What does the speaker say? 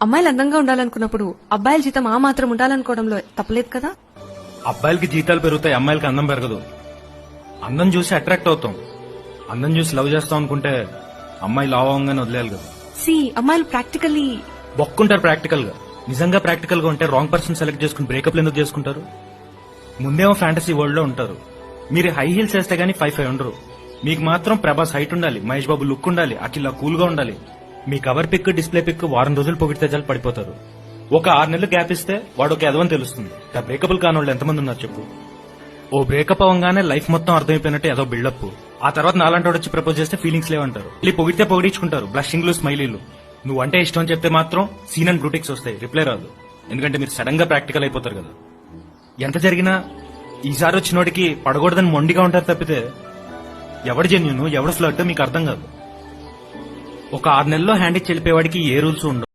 అమ్మాయిలు అందంగా ఉండాలనుకున్నప్పుడు అబ్బాయిల జీతం ఆ మాత్రం ఉండాలనుకోవడంలో తప్పలేదు కదా. అబ్బాయిలకి జీతాలు పెరుగుతాయి, అమ్మాయిలకి అందం పెరగదు. అందం చూసి అట్రాక్ట్ అవుతాం, అందం చూసి లవ్ చేస్తాం అనుకుంటే అమ్మాయి లావ్ అవ్వగానే వదిలేయాలి కదా. అమ్మాయిలు ప్రాక్టికల్లీ బొక్కుంటారు ప్రాక్టికల్ గా. నిజంగా ప్రాక్టికల్ గా ఉంటే రాంగ్ పర్సన్ సెలెక్ట్ చేసుకుని బ్రేకప్ ఎందుకు చేసుకుంటారు? ముందేమో ఫ్యాంటసీ వరల్డ్ లో ఉంటారు. మీరు హై హీల్స్ వేస్తే గానీ 5'5" ఉండరు. మీకు మాత్రం ప్రభాస్ హైట్ ఉండాలి, మహేష్ బాబు లుక్ ఉండాలి, అఖిల కూల్ గా ఉండాలి. మీ కవర్ పిక్ డిస్ప్లే పిక్ వారం రోజులు పొగిడితే చాలు పడిపోతారు. ఒక 6 నెలలు గ్యాప్ ఇస్తే వాడు ఒక ఎదవని తెలుస్తుంది. బ్రేకబుల్ కాని వాళ్ళు ఎంతమంది ఉన్నారు చెప్పు. ఓ బ్రేకప్ అవ్వగానే లైఫ్ మొత్తం అర్థమైపోయినట్టు ఏదో బిల్డప్. ఆ తర్వాత నాలంటి వచ్చి ప్రపోజ్ చేస్తే ఫీలింగ్స్ లేవంటారు. ఇలా పొగిడితే పొగిడించుకుంటారు, బ్లషింగ్లు స్మైలీలు. నువ్వంటే ఇష్టం అని చెప్తే మాత్రం సీన్ అండ్ బ్రూటిక్స్ వస్తాయి, రిప్లై రాదు. ఎందుకంటే మీరు సడన్ గా ప్రాక్టికల్ అయిపోతారు కదా. ఎంత జరిగినా ఈసారి వచ్చినోడికి పడకూడదని మొండిగా ఉంటారు తప్పితే ఎవడు జెన్యూన్ ఎవడు ఫ్లర్ట్ మీకు అర్థం కాదు. ఒక 6 నెలల్లో హ్యాండ్ ఇచ్చి వెళ్ళిపోయేవాడికి ఏ రూల్స్ ఉండవు.